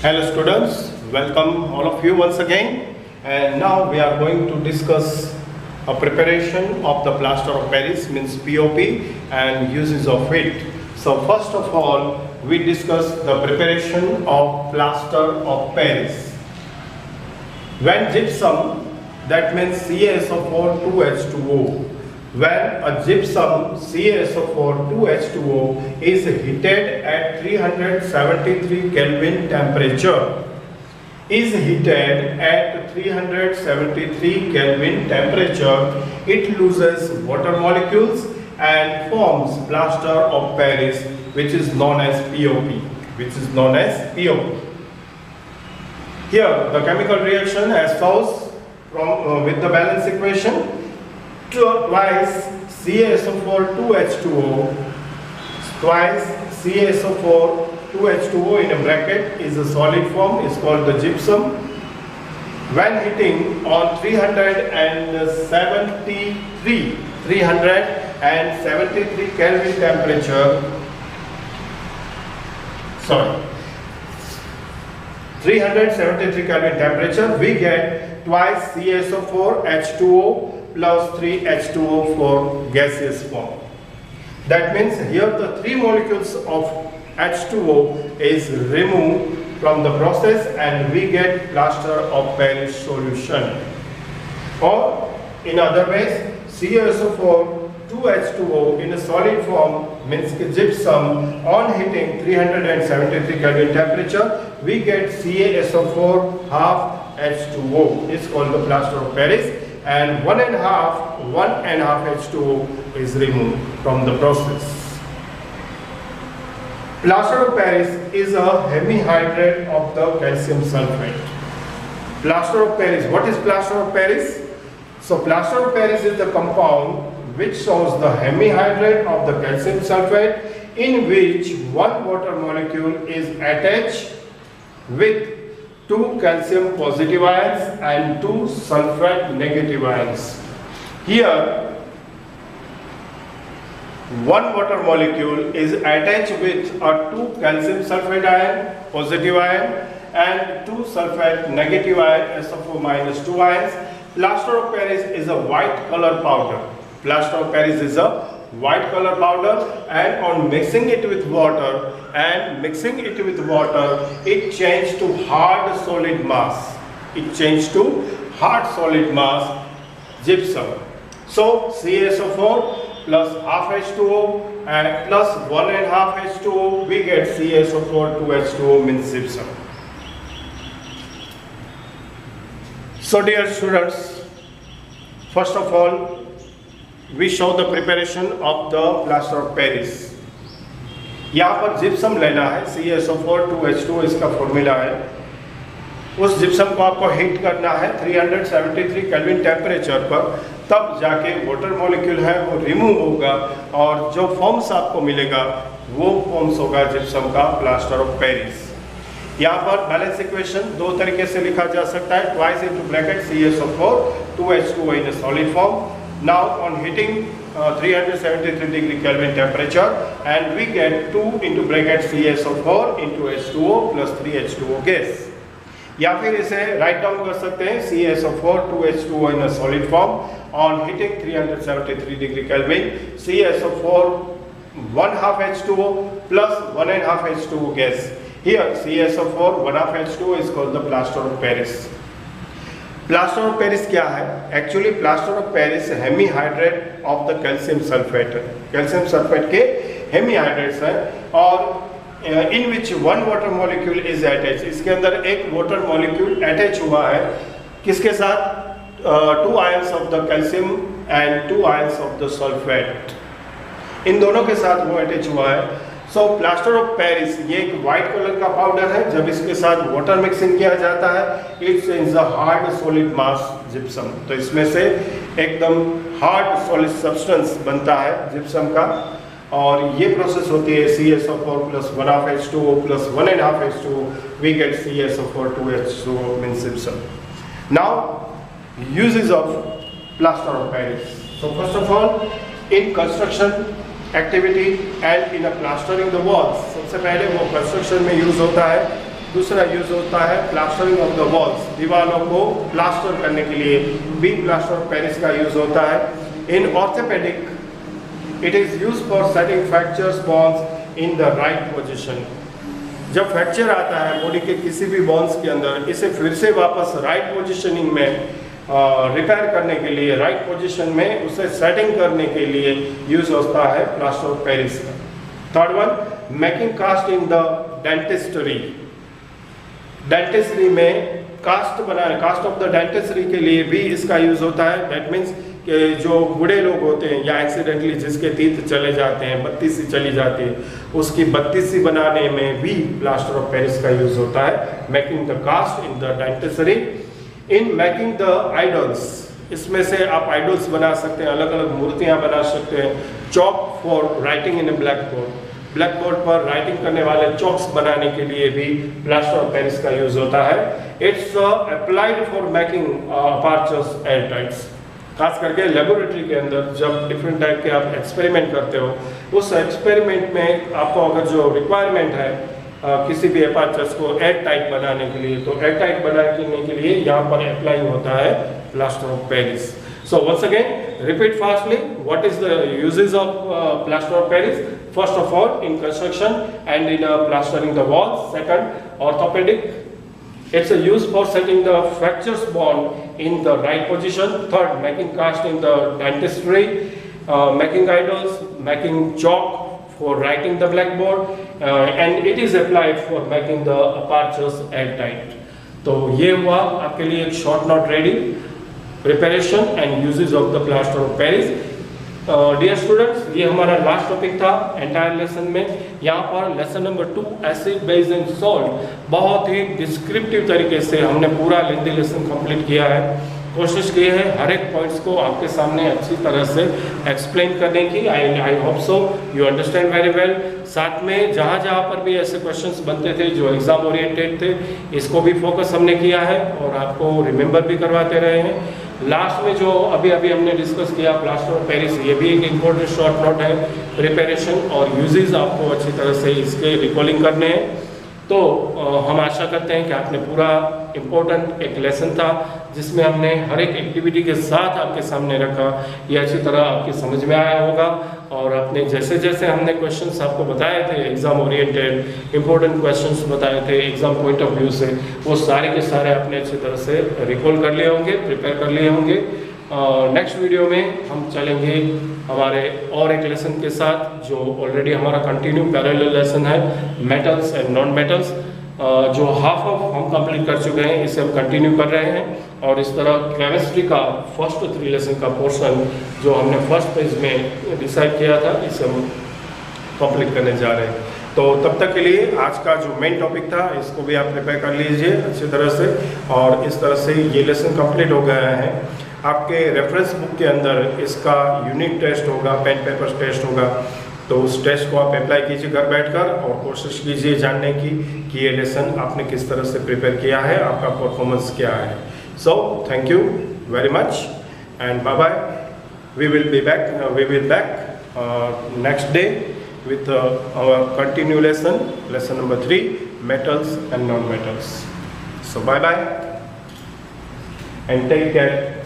Hello students, welcome all of you once again, and now we are going to discuss a preparation of the plaster of Paris, means POP, and uses of it. So first of all, we discuss the preparation of plaster of Paris. When gypsum, that means CaSO4 2H2O, when a gypsum CaSO4 2H2O is heated at 373 Kelvin temperature, it loses water molecules and forms plaster of Paris, which is known as POP. Here the chemical reaction as follows from with the balance equation. Twice CaSO4 2H2O, twice CaSO4 2H2O in a bracket is a solid form, is called the gypsum. When heating on 373 Kelvin temperature, 373 Kelvin temperature, we get twice CaSO4 H2O plus 3 H2O for gaseous form. That means here the three molecules of H2O is removed from the process and we get plaster of Paris solution. Or in other ways, CaSO4 2H2O in a solid form means gypsum on hitting 373 Kelvin temperature, we get CaSO4 half H2O. It's called the plaster of Paris, and one and a half H2O is removed from the process. Plaster of Paris is a hemihydrate of the calcium sulfate. Plaster of Paris, what is plaster of Paris? So plaster of Paris is the compound which shows the hemihydrate of the calcium sulfate in which one water molecule is attached with 2 calcium positive ions and 2 sulfate negative ions. Here, one water molecule is attached with a 2 calcium sulfate ion, positive ion, and 2 sulfate negative ion, SO4 minus 2 ions. Plaster of Paris is a white color powder. Plaster of Paris is a white color powder, and on mixing it with water, it changed to hard solid mass. Gypsum. So CaSO4 plus half H2O and plus 1 and half H2O, we get CaSO4 2H2O means gypsum. So dear students, first of all, we show the preparation of the plaster of Paris. यहाँ पर gypsum लेना है, CaSO4 2H2O इसका formula है. उस gypsum को आपको heat करना है 373 केल्विन टेम्परेचर पर, तब जाके वाटर मॉलिक्यूल है वो रिमूव होगा और जो फॉर्म्स आपको मिलेगा वो फॉर्म्स होगा जिप्सम का प्लास्टर ऑफ पेरिस. यहाँ पर बैलेंस इक्वेशन दो तरीके से लिखा जा सकता है, twice into bracket CaSO4 2H2O in a solid form. Now on hitting 373 degree Kelvin temperature, and we get 2 into bracket CaSO4 into H2O plus 3 H2O gas. या फिर इसे राइट डाउन कर सकते हैं CaSO4 2H2O in a solid form on hitting 373 degree Kelvin, CaSO4 1 half H2O plus 1 and half H2O gas. Here CaSO4 1 half H2O is called the plaster of Paris. Plaster of Paris क्या है? Actually plaster of Paris hemihydrate of the calcium sulphate है. Calcium sulphate के hemihydrates हैं और in which one water molecule is attach. इसके अंदर एक water molecule attach हुआ है किसके साथ? 2 ions of the calcium and 2 ions of the sulphate. इन दोनों के साथ वो अटैच हुआ है. सो प्लास्टर ऑफ पेरिस ये एक वाइट कलर का पाउडर है. जब इसके साथ वाटर मिक्सिंग किया जाता है, it's is a hard solid mass gypsum. तो इसमें से एकदम हार्ड सॉलिड सब्सटेंस बनता है जिप्सम का, और ये प्रोसेस होती है CaSO4 plus 1 half H2O plus 1 and half H2O, we get CaSO4 2H2O means gypsum. Now uses of plaster of Paris. So first of all, in construction activity and in plastering the walls, सबसे पहले वो construction में use होता है दूसरा use होता है plastering of the walls, दीवारों को प्लास्टर करने के लिए भी प्लास्टर ऑफ पेरिस का यूज होता है। In orthopaedic it is use for setting fractures bones in the right position. जब फ्रैक्चर आता है बॉडी के किसी भी बोन्स के अंदर, इसे फिर से वापस राइट पोजिशनिंग में रिपेयर करने के लिए, राइट पोजीशन में उसे सेटिंग करने के लिए यूज होता है प्लास्टर ऑफ पेरिस का। Third one, making cast in the dentistry. Dentistry में कास्ट बनाने, कास्ट ऑफ द डेंटिस्ट्री के लिए भी इसका यूज होता है। दैट मीन्स कि जो बूढ़े लोग होते हैं या एक्सीडेंटली जिसके तीत चले जाते हैं, बत्ती सी चली जाती है, उसकी बत्ती सी बनाने में भी प्लास्टर ऑफ पेरिस का यूज होता है। Making the cast in the dentistry. In making the idols, इसमें से आप आइडल्स बना सकते हैं, अलग अलग मूर्तियां बना सकते हैं। Chalk for writing in A black board, black board पर राइटिंग करने वाले चॉक्स बनाने के लिए भी प्लास्टर ऑफ पेरिस का यूज होता है। It's applied for making apertures air tights. खास करके लेबोरेटरी के अंदर जब डिफरेंट टाइप के आप एक्सपेरिमेंट करते हो, उस एक्सपेरिमेंट में आपको अगर जो रिक्वायरमेंट है किसी भी अपर्चर्स को एयर टाइट बनाने के लिए, तो एयर टाइट बनाने के लिए यहाँ पर अप्लाई होता है plaster of Paris. So once again repeat fastly, what is the uses of plaster of Paris? First of all in construction and in plastering the walls. Second, orthopaedic, it's a use for setting the fractures bond in the right position. Third, making cast in the dentistry, making idols, making chalk for writing the blackboard, and it is applied for making the apertures airtight. तो ये हुआ आपके लिए एक short note ready, preparation and uses of the plaster of Paris. Dear students, ये हमारा last topic था entire lesson में। यहाँ पर lesson number 2 acid base and salt, बहुत ही डिस्क्रिप्टिव तरीके से हमने पूरा लेंथी लेसन कंप्लीट किया है। कोशिश की है हर एक पॉइंट्स को आपके सामने अच्छी तरह से एक्सप्लेन करने की। I hope so you understand very well. साथ में जहाँ जहाँ पर भी ऐसे क्वेश्चंस बनते थे जो एग्जाम ओरिएंटेड थे, इसको भी फोकस हमने किया है और आपको रिमेंबर भी करवाते रहे हैं। लास्ट में जो अभी हमने डिस्कस किया प्लास्टर ऑफ पेरिस, ये भी एक इम्पोर्टेंट शॉर्ट नोट है। प्रिपरेशन और यूजेस आपको अच्छी तरह से इसके रिकॉलिंग करने हैं। तो हम आशा करते हैं कि आपने पूरा इम्पोर्टेंट एक लेसन था जिसमें हमने हर एक एक्टिविटी के साथ आपके सामने रखा, ये अच्छी तरह आपकी समझ में आया होगा। और अपने जैसे जैसे हमने क्वेश्चंस आपको बताए थे, एग्जाम ओरिएंटेड इम्पोर्टेंट क्वेश्चंस बताए थे एग्जाम पॉइंट ऑफ व्यू से, वो सारे के सारे आपने अच्छी तरह से रिकॉल कर लिए होंगे, प्रिपेयर कर लिए होंगे। नेक्स्ट वीडियो में हम चलेंगे हमारे और एक लेसन के साथ जो ऑलरेडी हमारा कंटिन्यू पैरेलल लेसन है, मेटल्स एंड नॉन मेटल्स, जो हाफ ऑफ हम कंप्लीट कर चुके हैं, इसे हम कंटिन्यू कर रहे हैं। और इस तरह केमिस्ट्री का फर्स्ट 3 लेसन का पोर्शन जो हमने फर्स्ट पेज में डिसाइड किया था, इसे हम कंप्लीट करने जा रहे हैं। तो तब तक के लिए आज का जो मेन टॉपिक था इसको भी आप प्रिपेयर कर लीजिए अच्छी तरह से। और इस तरह से ये लेसन कंप्लीट हो गया है। आपके रेफरेंस बुक के अंदर इसका यूनिट टेस्ट होगा, पेन पेपर टेस्ट होगा, तो उस टेस्ट को आप अप्लाई कीजिए घर बैठकर और कोशिश कीजिए जानने की कि ये लेसन आपने किस तरह से प्रिपेयर किया है, आपका परफॉर्मेंस क्या है। So thank you very much and bye bye. We will back next day with our continue lesson number 3, metals and non-metals. So bye bye and take care.